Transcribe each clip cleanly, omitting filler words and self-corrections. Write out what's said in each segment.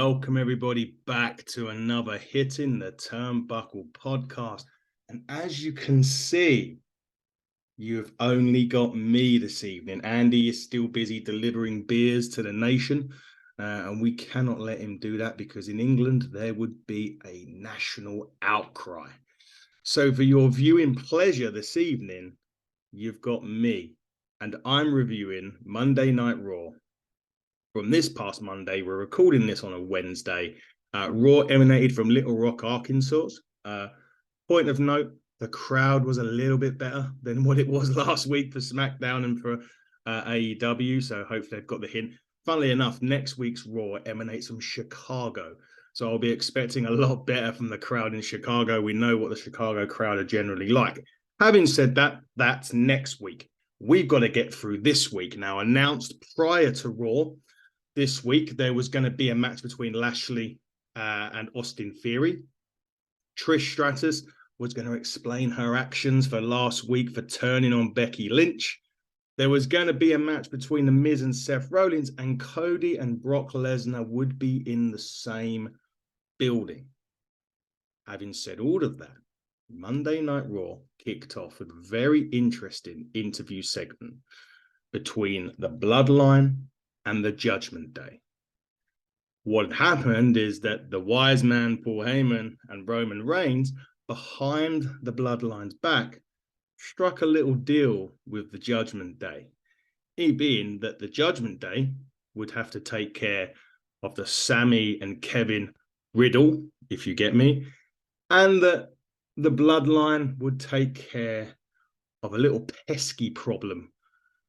welcome everybody back to another Hitting the Turnbuckle podcast. And as you can see, you've only got me this evening. Andy is still busy delivering beers to the nation, and we cannot let him do that because in England there would be a national outcry. So for your viewing pleasure this evening, you've got me, and I'm reviewing Monday Night Raw. From this past Monday, we're recording this on a Wednesday. Raw emanated from Little Rock, Arkansas. Point of note, the crowd was a little bit better than what it was last week for SmackDown and for AEW, so hopefully they've got the hint. Funnily enough, next week's Raw emanates from Chicago, so I'll be expecting a lot better from the crowd in Chicago. We know what the Chicago crowd are generally like. Having said that, that's next week. We've got to get through this week. Now, announced prior to Raw, this week, there was going to be a match between Lashley and Austin Theory. Trish Stratus was going to explain her actions for last week for turning on Becky Lynch. There was going to be a match between The Miz and Seth Rollins, and Cody and Brock Lesnar would be in the same building. Having said all of that, Monday Night Raw kicked off with a very interesting interview segment between the Bloodline and the Judgment Day. What happened is that the wise man Paul Heyman and Roman Reigns, behind the Bloodline's back, struck a little deal with the Judgment Day. It being that the Judgment Day would have to take care of the Sammy and Kevin riddle, if you get me, and that the Bloodline would take care of a little pesky problem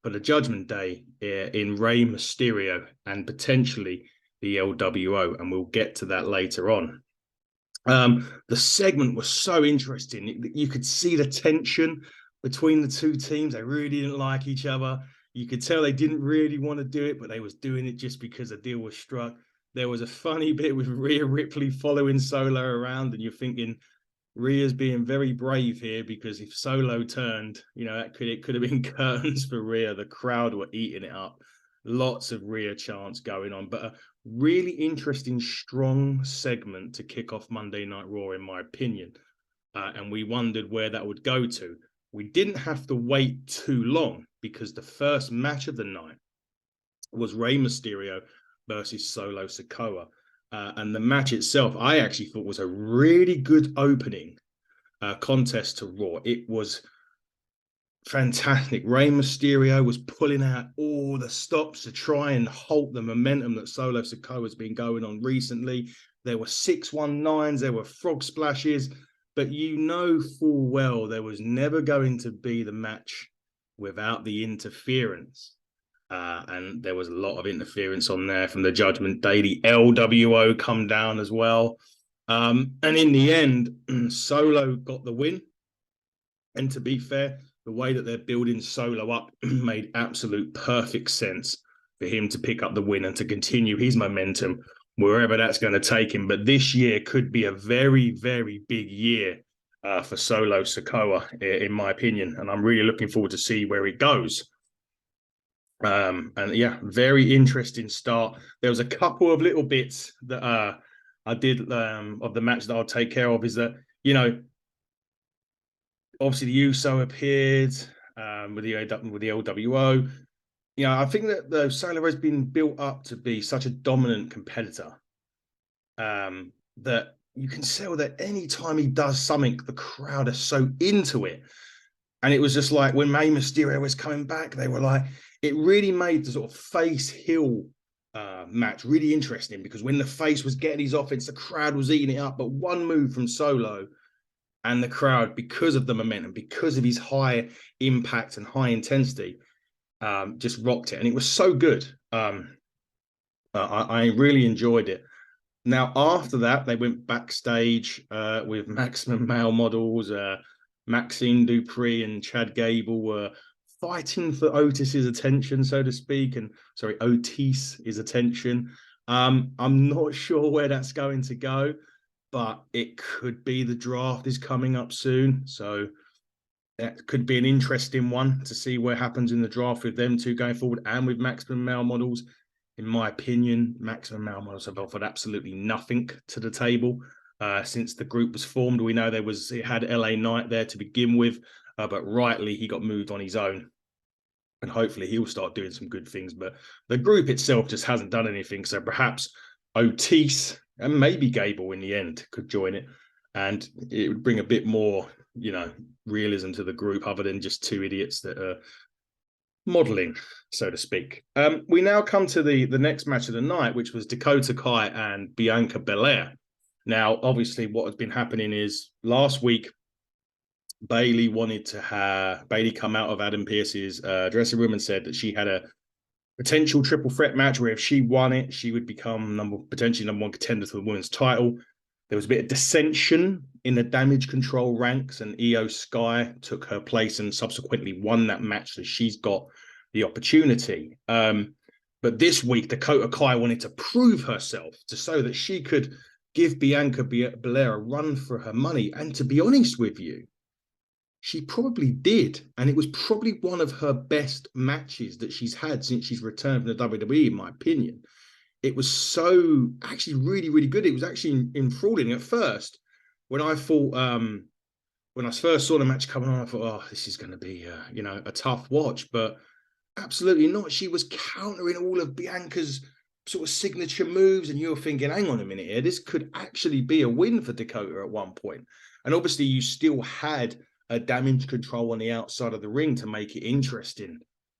for the Judgment Day in Rey Mysterio and potentially the LWO, and we'll get to that later on. The segment was so interesting. You could see the tension between the two teams. They really didn't like each other. You could tell they didn't really want to do it, but they was doing it just because a deal was struck. There was a funny bit with Rhea Ripley following Solo around, and you're thinking, Rhea's being very brave here because if Solo turned, it could have been curtains for Rhea. The crowd were eating it up. Lots of Rhea chants going on, but a really interesting, strong segment to kick off Monday Night Raw, in my opinion. And we wondered where that would go to. We didn't have to wait too long because the first match of the night was Rey Mysterio versus Solo Sikoa. And the match itself, I actually thought was a really good opening contest to Raw. It was fantastic. Rey Mysterio was pulling out all the stops to try and halt the momentum that Solo Sikoa has been going on recently. There were 619s, there were frog splashes, but you know full well there was never going to be the match without the interference. And there was a lot of interference on there from the Judgment Day. The LWO come down as well. And in the end, Solo got the win. And to be fair, the way that they're building Solo up made absolute perfect sense for him to pick up the win and to continue his momentum wherever that's going to take him. But this year could be a very, very big year for Solo Sikoa, in my opinion. And I'm really looking forward to see where it goes. And yeah, very interesting start. There was a couple of little bits that I did of the match that I'll take care of. Is that, obviously the USO appeared with the LWO. I think that the Solo has been built up to be such a dominant competitor that you can tell that anytime he does something, the crowd are so into it. And it was just like when Rey Mysterio was coming back, they were like, it really made the sort of face-heel match really interesting because when the face was getting his offense, the crowd was eating it up. But one move from Solo and the crowd, because of the momentum, because of his high impact and high intensity, just rocked it. And it was so good. I really enjoyed it. Now, after that, they went backstage with Maximum Male Models. Maxine Dupree and Chad Gable were fighting for Otis's attention, so to speak, Otis's attention. I'm not sure where that's going to go, but it could be the draft is coming up soon, so that could be an interesting one to see what happens in the draft with them two going forward and with Maximum Male Models. in my opinion, Maximum Malmos have offered absolutely nothing to the table since the group was formed. We know it had LA Knight there to begin with, but rightly he got moved on his own. And hopefully he'll start doing some good things. But the group itself just hasn't done anything. So perhaps Otis and maybe Gable in the end could join it. And it would bring a bit more, realism to the group other than just two idiots that are modeling, so to speak. We now come to the next match of the night, which was Dakota Kai and Bianca Belair. Now, obviously, what has been happening is last week, Bayley wanted to have Bayley come out of Adam Pearce's dressing room and said that she had a potential triple threat match where if she won it, she would become potentially number one contender for the women's title. There was a bit of dissension in the Damage Control ranks, and Io Sky took her place and subsequently won that match, so she's got the opportunity. But this week, Dakota Kai wanted to prove herself so that she could give Bianca Belair a run for her money. And to be honest with you, she probably did. And it was probably one of her best matches that she's had since she's returned from the WWE, in my opinion. It was so actually really, really good. It was actually enthralling at first. When I thought, when I first saw the match coming on, I thought, oh, this is going to be, a tough watch. But absolutely not. She was countering all of Bianca's sort of signature moves. And you're thinking, hang on a minute here, this could actually be a win for Dakota at one point. And obviously you still had a Damage Control on the outside of the ring to make it interesting.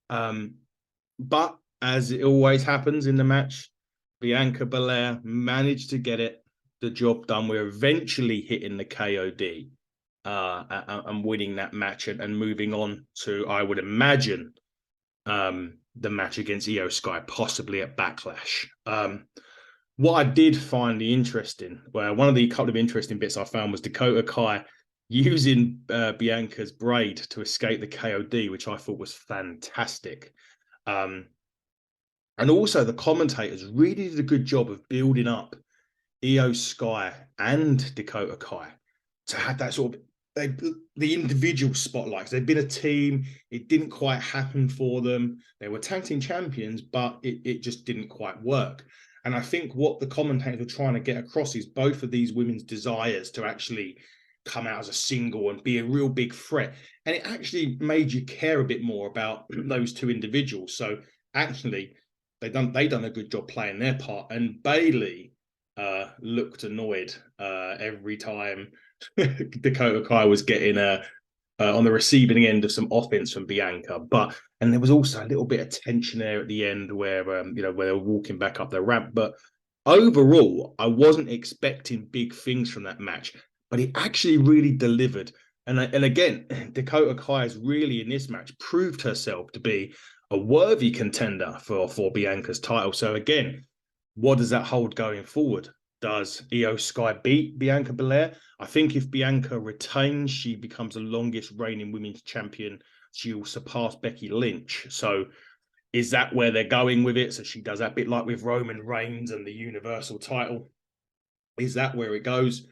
But as it always happens in the match, Bianca Belair managed to get the job done. We're eventually hitting the KOD and winning that match and moving on to, I would imagine, the match against Io Sky, possibly at Backlash. What I did find interesting, one of the couple of interesting bits I found was Dakota Kai using Bianca's braid to escape the KOD, which I thought was fantastic. And also the commentators really did a good job of building up Io Sky and Dakota Kai to have that sort of the individual spotlights. They'd been a team. It didn't quite happen for them. They were tag team champions, but it just didn't quite work. And I think what the commentators were trying to get across is both of these women's desires to actually come out as a single and be a real big threat. And it actually made you care a bit more about those two individuals. So actually, they done a good job playing their part. And Bayley looked annoyed every time Dakota Kai was getting on the receiving end of some offense from Bianca. And there was also a little bit of tension there at the end where where they were walking back up the ramp. But overall, I wasn't expecting big things from that match, but it actually really delivered. And again, Dakota Kai has really in this match proved herself to be a worthy contender for Bianca's title. So again, what does that hold going forward? Does Io Sky beat Bianca Belair? I think if Bianca retains, she becomes the longest reigning women's champion. She will surpass Becky Lynch. So is that where they're going with it? So she does that bit like with Roman Reigns and the Universal title. Is that where it goes?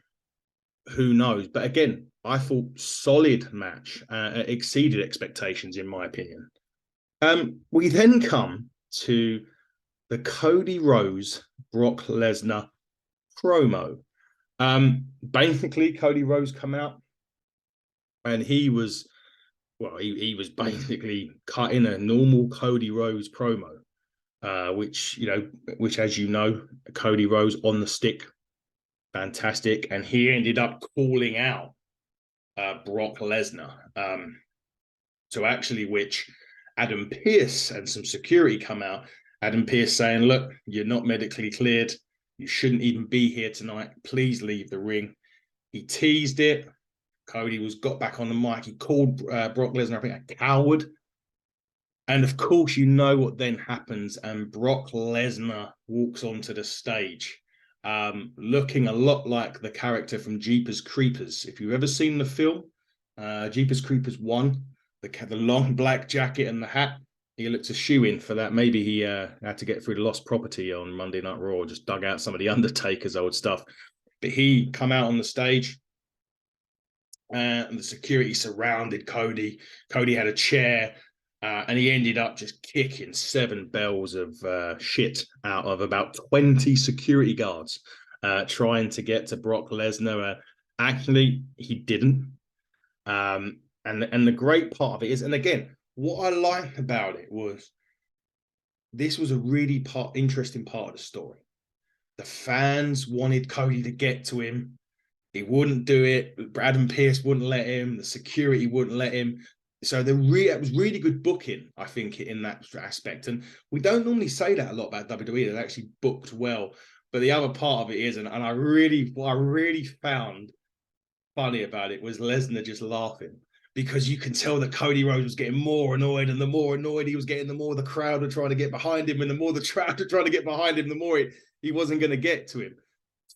Who knows? But again, I thought solid match, exceeded expectations in my opinion. We then come to the Cody Rhodes, Brock Lesnar promo. Basically, Cody Rhodes come out and he was basically cutting a normal Cody Rhodes promo, which as you know, Cody Rhodes on the stick, fantastic, and he ended up calling out Brock Lesnar. So actually, which Adam Pearce and some security come out. Adam Pearce saying, look, you're not medically cleared. You shouldn't even be here tonight. Please leave the ring. He teased it. Cody got back on the mic. He called Brock Lesnar, I think, a coward. And of course, you know what then happens. And Brock Lesnar walks onto the stage, looking a lot like the character from Jeepers Creepers. If you've ever seen the film, Jeepers Creepers 1, the long black jacket and the hat, he looked a shoe-in for that. Maybe he had to get through the lost property on Monday Night Raw, just dug out some of the Undertaker's old stuff. But he come out on the stage, and the security surrounded Cody. Cody had a chair, And he ended up just kicking 7 bells of shit out of about 20 security guards trying to get to Brock Lesnar. Actually, he didn't. And the great part of it is, and again, what I liked about it was this was a really interesting part of the story. The fans wanted Cody to get to him. He wouldn't do it. Adam Pearce wouldn't let him. The security wouldn't let him. So it was really good booking, I think, in that aspect. And we don't normally say that a lot about WWE. They're actually booked well. But the other part of it is, and what I really found funny about it was Lesnar just laughing, because you can tell that Cody Rhodes was getting more annoyed, and the more annoyed he was getting, the more the crowd were trying to get behind him, and the more the crowd were trying to get behind him, the more he wasn't going to get to him.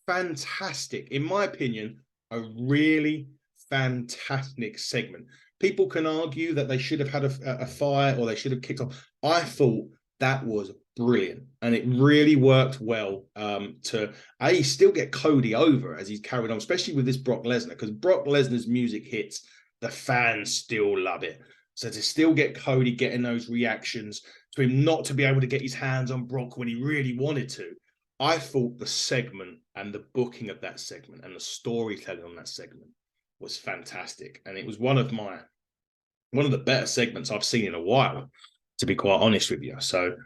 Fantastic, in my opinion, a really fantastic segment. People can argue that they should have had a fight or they should have kicked off. I thought that was brilliant, and it really worked well to still get Cody over as he's carried on, especially with this Brock Lesnar, because Brock Lesnar's music hits, the fans still love it. So to still get Cody getting those reactions, to him not to be able to get his hands on Brock when he really wanted to, I thought the segment and the booking of that segment and the storytelling on that segment was fantastic. And it was one of the better segments I've seen in a while, to be quite honest with you. So,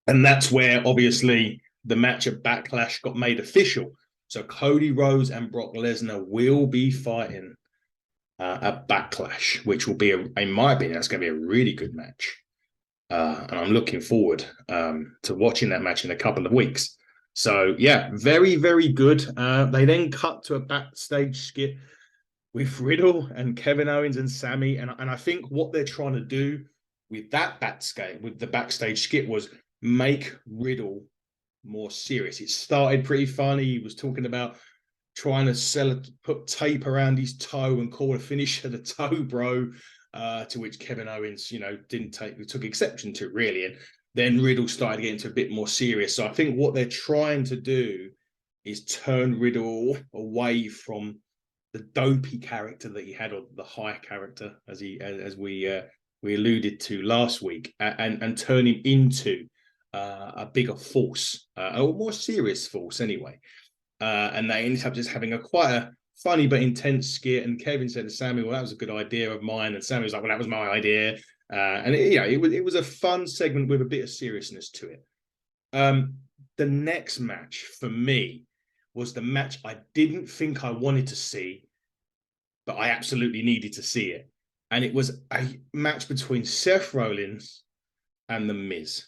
and that's where obviously the match at Backlash got made official. So Cody Rhodes and Brock Lesnar will be fighting at Backlash, which will be, in my opinion, that's going to be a really good match. And I'm looking forward to watching that match in a couple of weeks. So, yeah, very, very good. They then cut to a backstage skit with Riddle and Kevin Owens and Sammy. And I think what they're trying to do with that backstage skit was make Riddle more serious. It started pretty funny. He was talking about trying to put tape around his toe and call a finisher the toe bro, to which Kevin Owens, took exception to, really. And then Riddle started getting to a bit more serious. So I think what they're trying to do is turn Riddle away from the dopey character that he had, or the high character, as we alluded to last week, and turn him into a bigger force, a more serious force anyway. And they ended up just having quite a funny but intense skit. And Kevin said to Sammy, "Well, that was a good idea of mine." And Sammy was like, "Well, that was my idea." And it was a fun segment with a bit of seriousness to it. The next match for me was the match I didn't think I wanted to see, but I absolutely needed to see it. And it was a match between Seth Rollins and The Miz.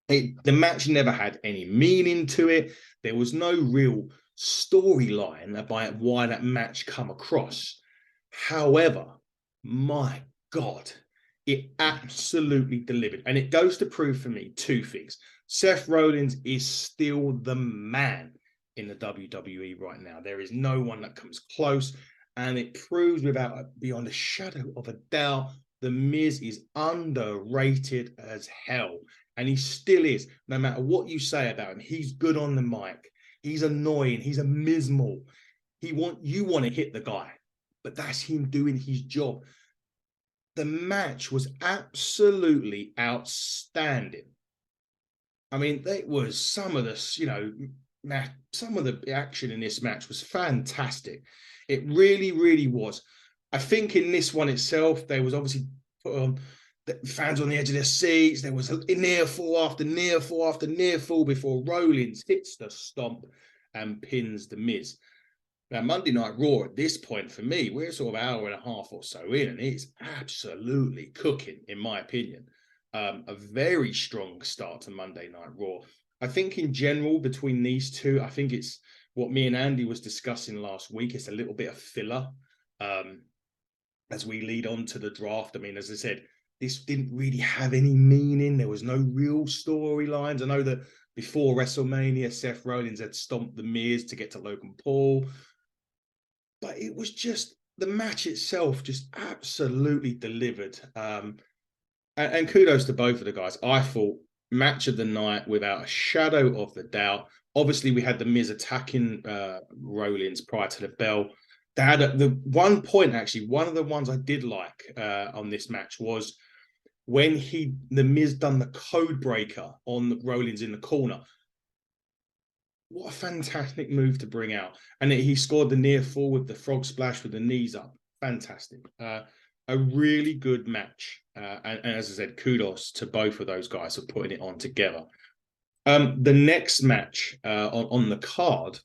The match never had any meaning to it. There was no real storyline about why that match come across. However, my God, it absolutely delivered. And it goes to prove for me 2 things. Seth Rollins is still the man in the WWE right now. There is no one that comes close. And it proves beyond a shadow of a doubt, The Miz is underrated as hell. And he still is. No matter what you say about him, he's good on the mic. He's annoying. He's a Mizmal. You want to hit the guy, but that's him doing his job. The match was absolutely outstanding. I mean, it was some of the action in this match was fantastic. It really, really was. I think in this one itself, there was obviously fans on the edge of their seats. There was a near fall after near fall after near fall before Rollins hits the stomp and pins The Miz. Now, Monday Night Raw at this point, for me, we're sort of an hour and a half or so in, and it's absolutely cooking, in my opinion. A very strong start to Monday Night Raw. I think in general, between these two, I think it's what me and Andy was discussing last week. It's a little bit of filler as we lead on to the draft. I mean, as I said, this didn't really have any meaning. There was no real storylines. I know that before WrestleMania, Seth Rollins had stomped The Miz to get to Logan Paul. But it was just, the match itself just absolutely delivered. And kudos to both of the guys. I thought match of the night without a shadow of the doubt. Obviously, we had The Miz attacking Rollins prior to the bell. They had the one point, actually, one of the ones I did like on this match was when the Miz done the code breaker on the Rollins in the corner. What a fantastic move to bring out. And he scored the near fall with the frog splash with the knees up. Fantastic. A really good match. And as I said, kudos to both of those guys for putting it on together. The next match on the card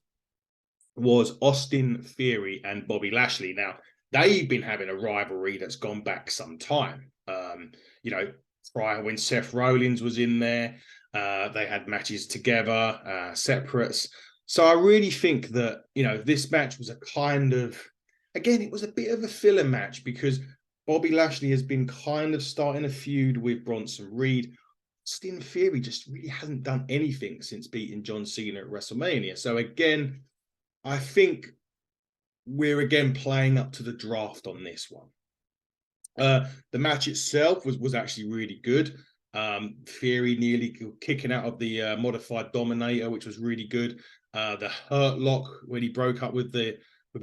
was Austin Theory and Bobby Lashley. Now, they've been having a rivalry that's gone back some time. Prior when Seth Rollins was in there, they had matches together, separates. So I really think that, this match was a kind of, again, it was a bit of a filler match because Bobby Lashley has been kind of starting a feud with Bronson Reed. Austin Theory just really hasn't done anything since beating John Cena at WrestleMania. So again, I think we're again playing up to the draft on this one. The match itself was actually really good. Theory nearly kicking out of the modified Dominator, which was really good. The Hurt Lock when he broke up with a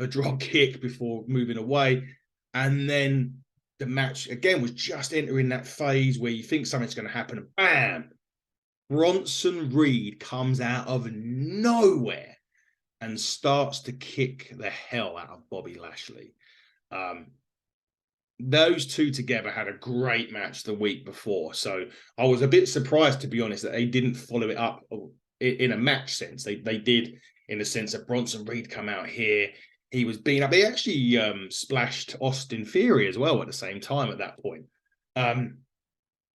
drop kick before moving away, and then the match again was just entering that phase where you think something's going to happen, and bam! Bronson Reed comes out of nowhere and starts to kick the hell out of Bobby Lashley. Those two together had a great match the week before. So I was a bit surprised, to be honest, that they didn't follow it up in a match sense. They did in the sense that Bronson Reed come out here. He was being up. They actually splashed Austin Theory as well at the same time at that point. And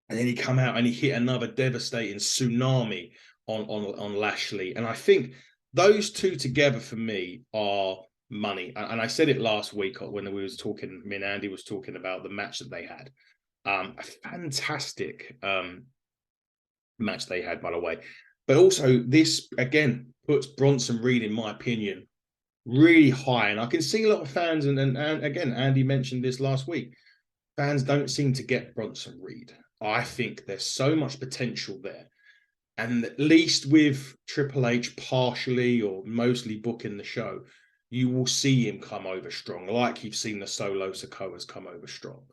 then he come out and he hit another devastating tsunami on Lashley. And I think those two together for me are money. And I said it last week when we was talking, me and Andy was talking about the match that they had. A fantastic match they had, by the way. But also this, again, puts Bronson Reed, in my opinion, really high. And I can see a lot of fans, and again, Andy mentioned this last week, fans don't seem to get Bronson Reed. I think there's so much potential there. And at least with Triple H partially or mostly booking the show, you will see him come over strong, like you've seen the Solo Sikoas come over strong.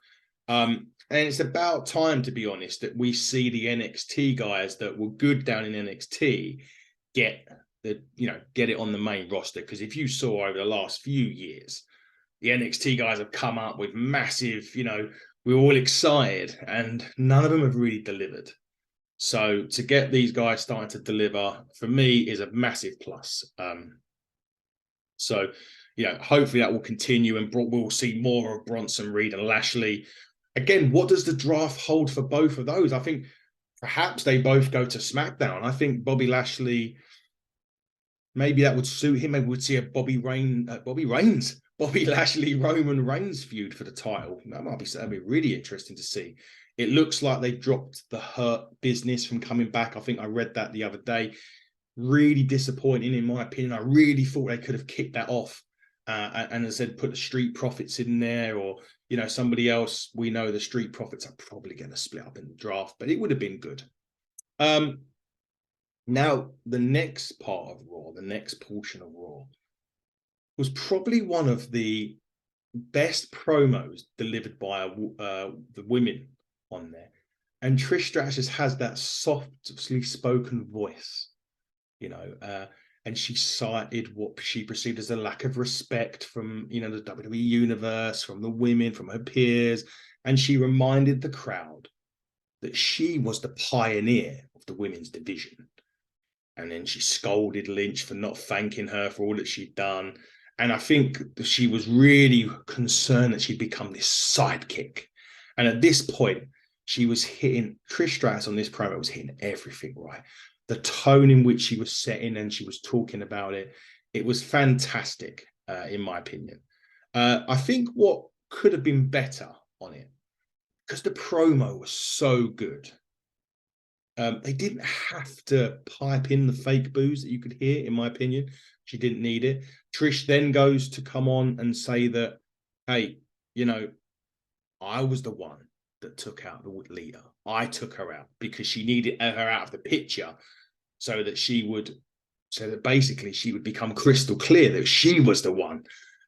And it's about time, to be honest, that we see the NXT guys that were good down in NXT get it on the main roster. Because if you saw over the last few years, the NXT guys have come up with massive, we're all excited, and none of them have really delivered. So to get these guys starting to deliver, for me, is a massive plus. So, hopefully that will continue, and we'll see more of Bronson Reed and Lashley. Again, what does the draft hold for both of those? I think perhaps they both go to SmackDown. I think Bobby Lashley, maybe that would suit him. Maybe we'd see a Bobby Lashley, Roman Reigns feud for the title. That'd be really interesting to see. It looks like they dropped the Hurt business from coming back. I think I read that the other day. Really disappointing, in my opinion. I really thought they could have kicked that off and as I said, put the Street Profits in there, or somebody else. We know the Street Profits are probably going to split up in the draft, but it would have been good. Now, the next part of Raw, the next portion of Raw, was probably one of the best promos delivered by the women on there. And Trish Stratus has that softly spoken voice, and she cited what she perceived as a lack of respect from, the WWE universe, from the women, from her peers. And she reminded the crowd that she was the pioneer of the women's division. And then she scolded Lynch for not thanking her for all that she'd done. And I think she was really concerned that she'd become this sidekick. And at this point, she was hitting, Trish Stratus on this promo was hitting everything right. The tone in which she was setting and she was talking about it, it was fantastic, in my opinion. I think what could have been better on it, because the promo was so good, they didn't have to pipe in the fake boos that you could hear, in my opinion. She didn't need it. Trish then goes to come on and say that, hey, I was the one that took out the leader. I took her out because she needed her out of the picture so that basically she would become crystal clear that she was the one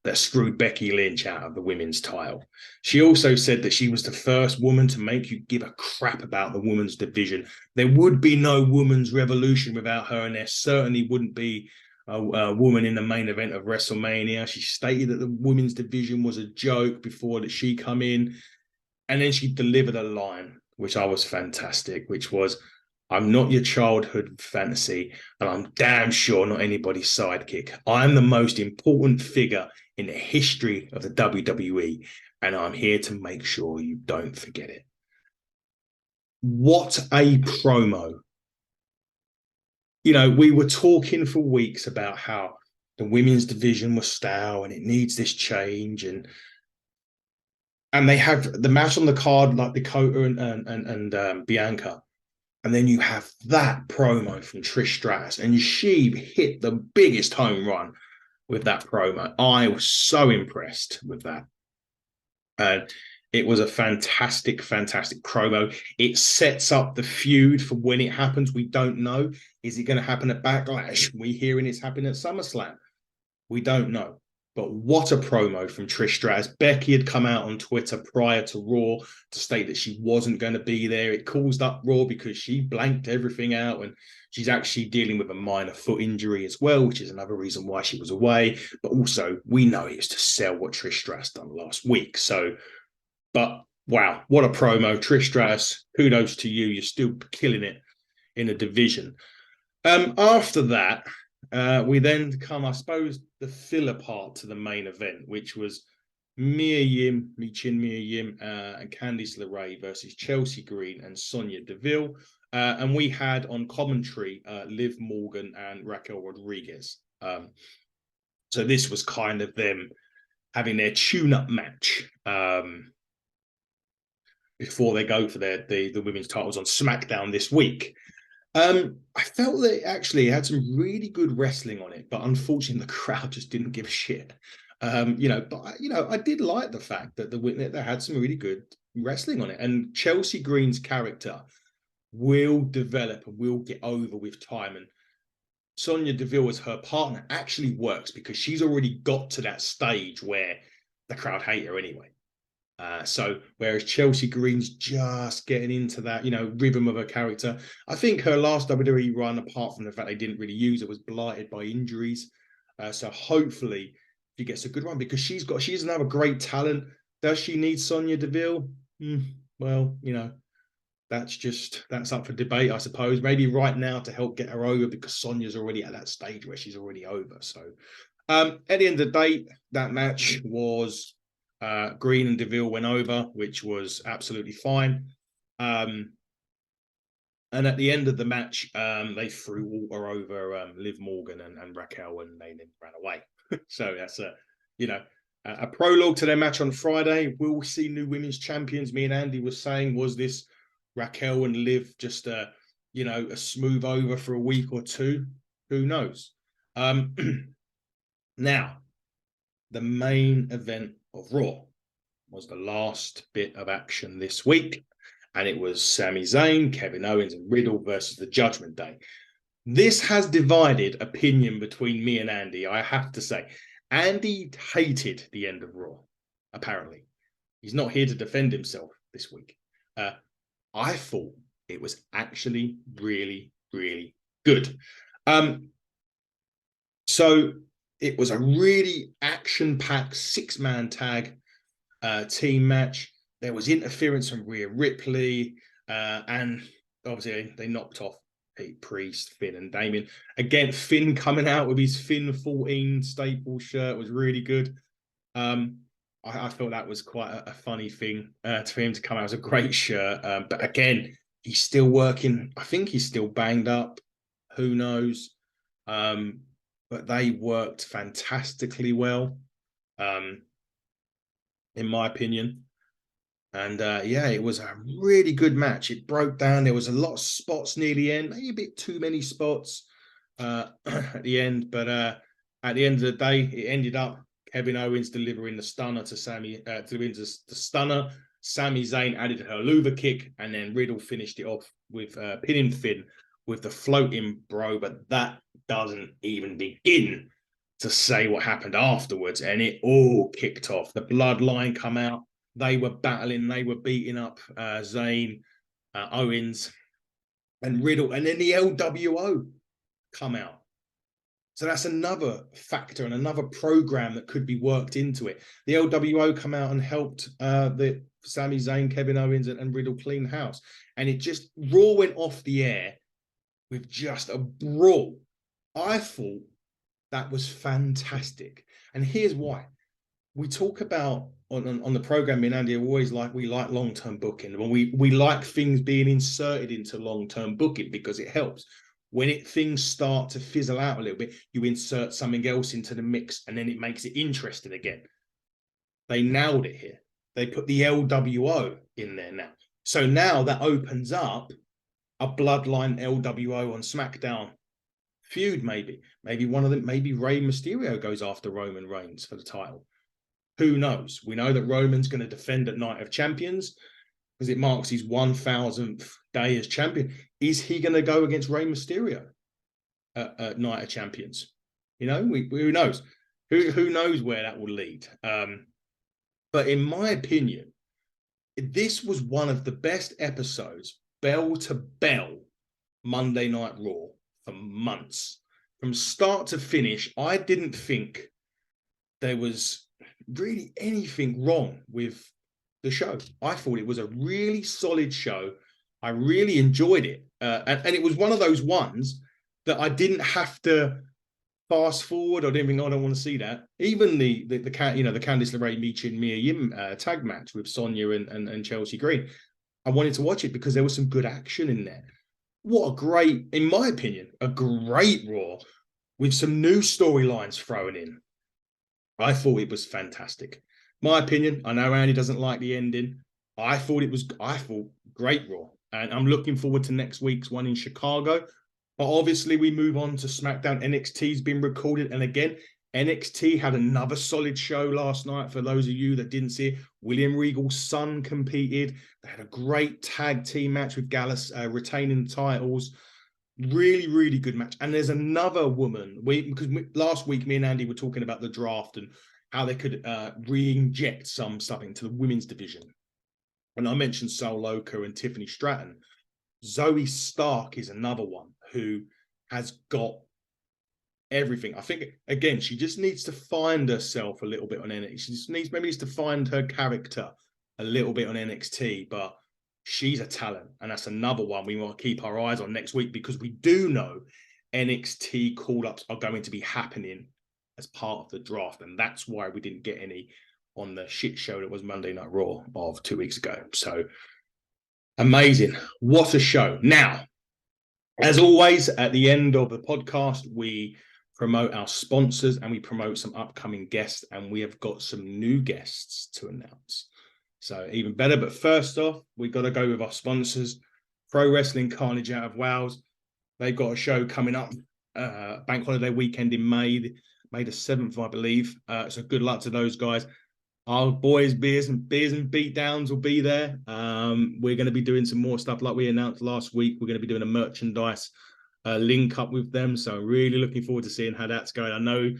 that screwed Becky Lynch out of the women's title. She also said that she was the first woman to make you give a crap about the women's division. There would be no women's revolution without her, and there certainly wouldn't be a woman in the main event of WrestleMania. She stated that the women's division was a joke before that she come in, and then she delivered a line, which I was fantastic, which was, I'm not your childhood fantasy, and I'm damn sure not anybody's sidekick. I'm the most important figure in the history of the WWE, and I'm here to make sure you don't forget it. What a promo. You know, we were talking for weeks about how the women's division was stale and it needs this change, and they have the match on the card like Dakota and Bianca. And then you have that promo from Trish Stratus, and she hit the biggest home run with that promo. I was so impressed with that. And it was a fantastic, fantastic promo. It sets up the feud for when it happens. We don't know. Is it going to happen at Backlash? We're hearing it's happening at SummerSlam. We don't know. But what a promo from Trish Stratus. Becky had come out on Twitter prior to Raw to state that she wasn't going to be there. It caused up Raw because she blanked everything out, and she's actually dealing with a minor foot injury as well, which is another reason why she was away. But also, we know it was to sell what Trish Stratus done last week. So, but wow, what a promo. Trish Stratus, kudos to you. You're still killing it in a division. After that, we then come, I suppose, the filler part to the main event, which was Mia Yim and Candice LeRae versus Chelsea Green and Sonya Deville. And we had on commentary Liv Morgan and Raquel Rodriguez. So this was kind of them having their tune-up match before they go for the women's titles on SmackDown this week. I felt that it actually had some really good wrestling on it, but unfortunately the crowd just didn't give a shit. I did like the fact that they had some really good wrestling on it, and Chelsea Green's character will develop and will get over with time. And Sonya Deville as her partner actually works because she's already got to that stage where the crowd hate her anyway. So whereas Chelsea Green's just getting into that, rhythm of her character. I think her last WWE run, apart from the fact they didn't really use it, was blighted by injuries. So hopefully she gets a good run because she's another great talent. Does she need Sonya Deville? Well, that's up for debate, I suppose. Maybe right now to help get her over because Sonya's already at that stage where she's already over. So at the end of the day, that match was Green and Deville went over, which was absolutely fine. And at the end of the match, they threw Walter over Liv Morgan and Raquel, and they then ran away. So that's a prologue to their match on Friday. We'll see new women's champions. Me and Andy was saying, was this Raquel and Liv just a smooth over for a week or two? Who knows? Now, the main event of Raw was the last bit of action this week, and it was Sami Zayn, Kevin Owens, and Riddle versus the Judgment Day. This has divided opinion between me and Andy, I have to say. Andy hated the end of Raw, apparently. He's not here to defend himself this week. I thought it was actually really, really good. So it was a really action-packed six-man tag team match. There was interference from Rhea Ripley, and obviously they knocked off Pete Priest, Finn, and Damien. Again, Finn coming out with his Finn 14 staple shirt was really good. I thought that was quite a funny thing for him to come out as a great shirt. But again, he's still working. I think he's still banged up. Who knows? But they worked fantastically well, in my opinion. And it was a really good match. It broke down. There was a lot of spots near the end, maybe a bit too many spots at the end. But at the end of the day, it ended up Kevin Owens delivering the stunner to Sami Zayn added her Luva kick, and then Riddle finished it off with pinning Finn with the floating bro. But that doesn't even begin to say what happened afterwards, and it all kicked off. The bloodline come out. They were battling. They were beating up Zayn, Owens, and Riddle, and then the LWO come out. So that's another factor and another program that could be worked into it. The LWO come out and helped the Sami Zayn, Kevin Owens, and Riddle clean house, and it just Raw went off the air with just a brawl. I thought that was fantastic, and here's why. We talk about on the program, me and Andy are always we like long-term booking. When we like things being inserted into long-term booking because it helps. When things start to fizzle out a little bit, you insert something else into the mix, and then it makes it interesting again. They nailed it here. They put the LWO in there now. So now that opens up a bloodline LWO on SmackDown feud, maybe. Maybe one of them, maybe Rey Mysterio goes after Roman Reigns for the title. Who knows? We know that Roman's going to defend at Night of Champions because it marks his 1000th day as champion. Is he going to go against Rey Mysterio at Night of Champions? You know, who knows? Who knows where that will lead? But in my opinion, this was one of the best episodes, bell to bell, Monday Night Raw for months. From start to finish, I didn't think there was really anything wrong with the show. I thought it was a really solid show. I really enjoyed it. And it was one of those ones that I didn't have to fast forward. I didn't think, I don't want to see that. Even the Candice LeRae Michin Mia Yim tag match with Sonya and Chelsea Green. I wanted to watch it because there was some good action in there. What a great, in my opinion, a great Raw with some new storylines thrown in. I thought it was fantastic. My opinion, I know Andy doesn't like the ending. I thought great Raw. And I'm looking forward to next week's one in Chicago. But obviously we move on to SmackDown. NXT's been recorded. And again, NXT had another solid show last night. For those of you that didn't see it, William Regal's son competed. They had a great tag team match with Gallus retaining the titles. Really, really good match. And there's another woman, last week me and Andy were talking about the draft and how they could re-inject something to the women's division. And I mentioned Sol Loca and Tiffany Stratton. Zoe Stark is another one who has got everything. I think, again, she just needs to find herself a little bit on NXT. She just needs to find her character a little bit on NXT, but she's a talent, and that's another one we want to keep our eyes on next week because we do know NXT call-ups are going to be happening as part of the draft, and that's why we didn't get any on the shit show that was Monday Night Raw of 2 weeks ago. So amazing. What a show. Now, as always, at the end of the podcast, we promote our sponsors and we promote some upcoming guests, and we have got some new guests to announce. So even better. But first off, we've got to go with our sponsors. Pro Wrestling Carnage out of Wales. They've got a show coming up, bank holiday weekend in May the 7th, I believe. So good luck to those guys. Our boys, beers and beatdowns will be there. We're going to be doing some more stuff like we announced last week. We're going to be doing a merchandise link up with them. So really looking forward to seeing how that's going. I know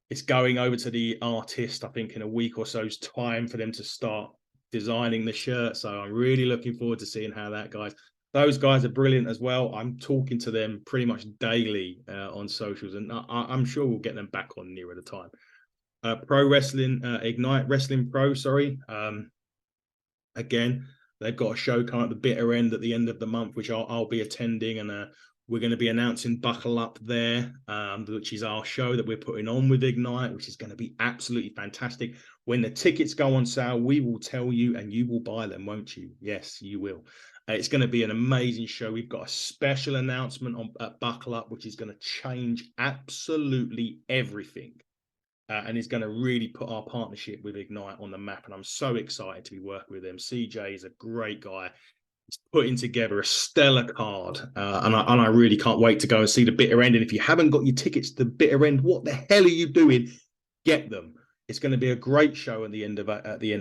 it's going over to the artist, I think, in a week or so's time for them to start designing the shirt. So I'm really looking forward to seeing how that goes. Those guys are brilliant as well. I'm talking to them pretty much daily on socials, and I'm sure we'll get them back on nearer the time. Pro Wrestling, Ignite Wrestling Pro, sorry. Again, they've got a show coming at the bitter end at the end of the month, which I'll be attending, and we're going to be announcing Buckle Up there, which is our show that we're putting on with Ignite, which is going to be absolutely fantastic. When the tickets go on sale, we will tell you and you will buy them, won't you? Yes, you will. It's going to be an amazing show. We've got a special announcement at Buckle Up, which is going to change absolutely everything. And is going to really put our partnership with Ignite on the map. And I'm so excited to be working with them. CJ is a great guy. He's putting together a stellar card. And I really can't wait to go and see the bitter end. And if you haven't got your tickets to the bitter end, what the hell are you doing? Get them. It's going to be a great show at the end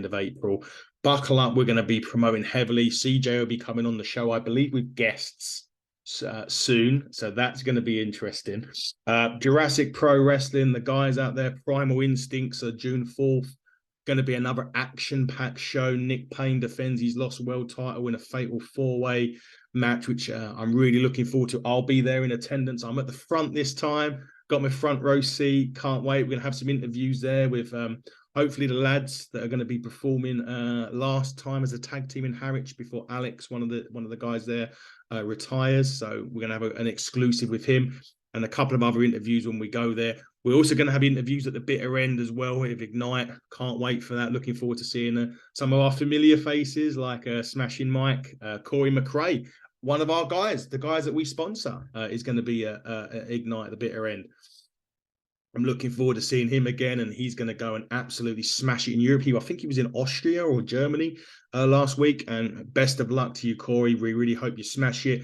of April. Buckle up. We're going to be promoting heavily. CJ will be coming on the show, I believe, with guests. soon, so that's going to be interesting. Jurassic Pro Wrestling, the guys out there, Primal Instincts are June 4th. Going to be another action-packed show. Nick Payne defends his lost world title in a fatal four-way match, which I'm really looking forward to. I'll be there in attendance. I'm at the front this time. Got my front row seat. Can't wait. We're going to have some interviews there with hopefully the lads that are going to be performing last time as a tag team in Harwich before Alex, one of the guys there, retires. So we're going to have an exclusive with him and a couple of other interviews when we go there. We're also going to have interviews at the bitter end as well with Ignite. Can't wait for that. Looking forward to seeing some of our familiar faces like Smashing Mike, Corey McRae, one of our guys, the guys that we sponsor, is going to be Ignite at the bitter end. I'm looking forward to seeing him again, and he's going to go and absolutely smash it in Europe. I think he was in Austria or Germany last week, and best of luck to you, Corey. We really hope you smash it.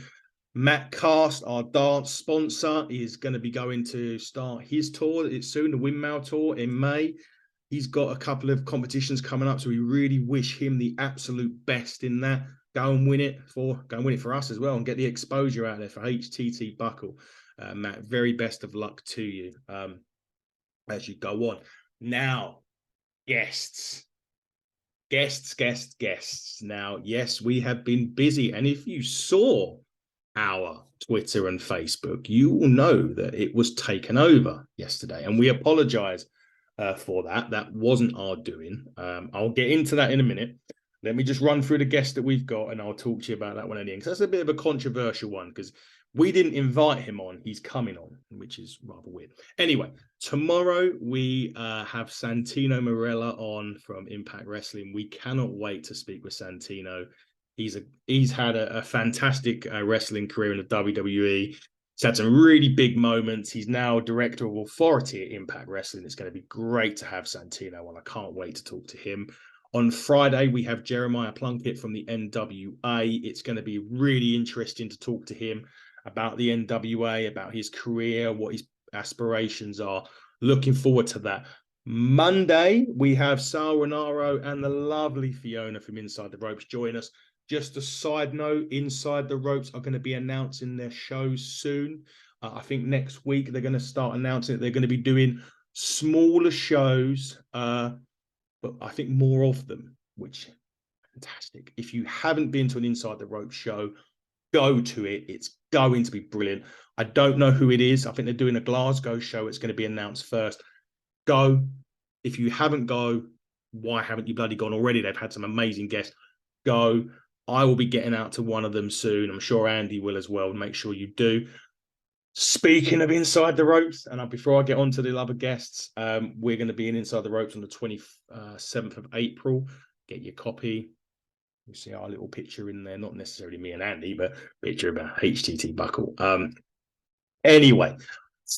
Matt Cast, our dance sponsor, is going to be going to start his tour. It's soon, the Windmill Tour in May. He's got a couple of competitions coming up, so we really wish him the absolute best in that. Go and win it for us as well, and get the exposure out there for HTT Buckle. Matt, very best of luck to you as you go on. Now, guests. Now, yes, we have been busy, and if you saw our Twitter and Facebook, you will know that it was taken over yesterday, and we apologize for that. That wasn't our doing. I'll get into that in a minute. Let me just run through the guests that we've got, and I'll talk to you about that one at the end, because that's a bit of a controversial one, because we didn't invite him on. He's coming on, which is rather weird. Anyway, tomorrow we have Santino Marella on from Impact Wrestling. We cannot wait to speak with Santino. He's had a fantastic wrestling career in the WWE. He's had some really big moments. He's now director of authority at Impact Wrestling. It's going to be great to have Santino on. I can't wait to talk to him. On Friday, we have Jeremiah Plunkett from the NWA. It's going to be really interesting to talk to him about the NWA, about his career, what his aspirations are. Looking forward to that. Monday, we have Sal Renaro and the lovely Fiona from Inside the Ropes join us. Just a side note, Inside the Ropes are going to be announcing their shows soon. I think next week they're going to start announcing that they're going to be doing smaller shows, but I think more of them, which is fantastic. If you haven't been to an Inside the Ropes show, go to it. It's going to be brilliant. I don't know who it is. I think they're doing a Glasgow show. It's going to be announced first. Go. If you haven't go, why haven't you bloody gone already? They've had some amazing guests. Go. I will be getting out to one of them soon. I'm sure Andy will as well. Make sure you do. Speaking of Inside the Ropes, and before I get on to the other guests, we're going to be in Inside the Ropes on the 27th of April. Get your copy. You see our little picture in there, not necessarily me and Andy, but picture about HTT Buckle. Anyway,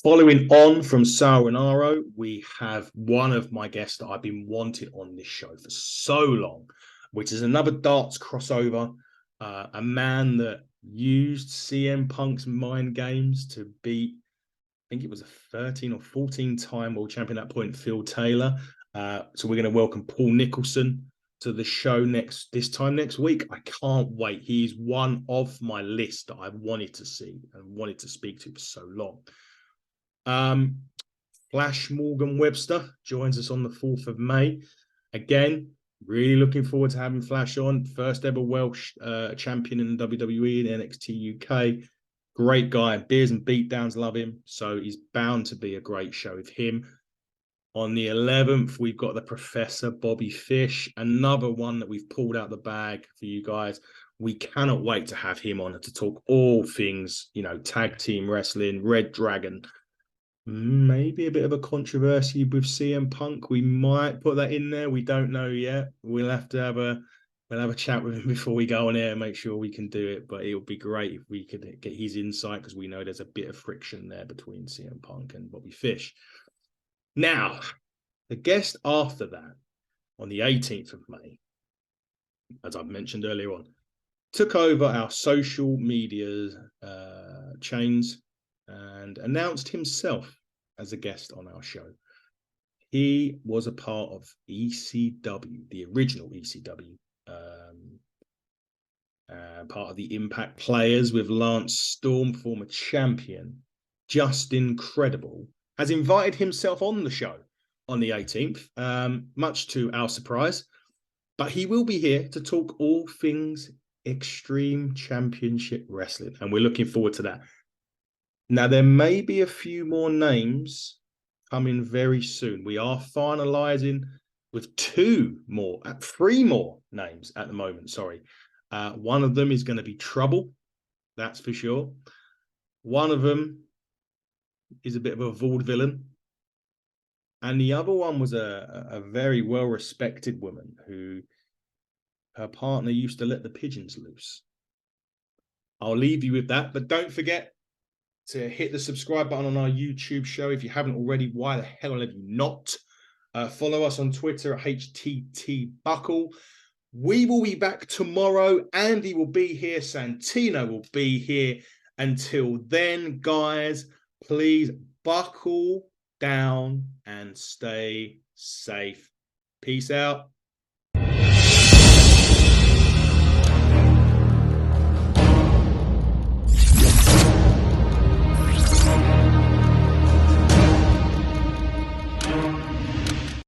following on from Sal Renaro, we have one of my guests that I've been wanting on this show for so long, which is another darts crossover, a man that used CM Punk's mind games to beat, I think it was a 13 or 14-time world champion at that point, Phil Taylor. So we're going to welcome Paul Nicholson to the show this time next week. I can't wait. He's one of my list that I've wanted to see and wanted to speak to for so long. Flash Morgan Webster joins us on the 4th of May. Again, really looking forward to having Flash on. First ever Welsh champion in the WWE and NXT UK. Great guy. Beers and Beatdowns love him. So he's bound to be a great show with him. On the 11th, we've got the Professor Bobby Fish, another one that we've pulled out the bag for you guys. We cannot wait to have him on to talk all things, tag team wrestling, Red Dragon. Maybe a bit of a controversy with CM Punk. We might put that in there. We don't know yet. We'll have to have a chat with him before we go on air and make sure we can do it. But it would be great if we could get his insight, because we know there's a bit of friction there between CM Punk and Bobby Fish. Now, the guest after that, on the 18th of May, as I've mentioned earlier on, took over our social media chains and announced himself as a guest on our show. He was a part of ECW, the original ECW, part of the Impact players with Lance Storm, former champion, just incredible, has invited himself on the show on the 18th, much to our surprise. But he will be here to talk all things Extreme Championship Wrestling, and we're looking forward to that. Now, there may be a few more names coming very soon. We are finalizing with three more names at the moment, sorry. One of them is going to be Trouble, that's for sure. One of them is a bit of a vaudevillain. And the other one was a very well-respected woman who her partner used to let the pigeons loose. I'll leave you with that, but don't forget to hit the subscribe button on our YouTube show. If you haven't already, why the hell have you not? Follow us on Twitter at HTTBuckle. We will be back tomorrow. Andy will be here. Santino will be here. Until then, guys, please buckle down and stay safe. Peace out.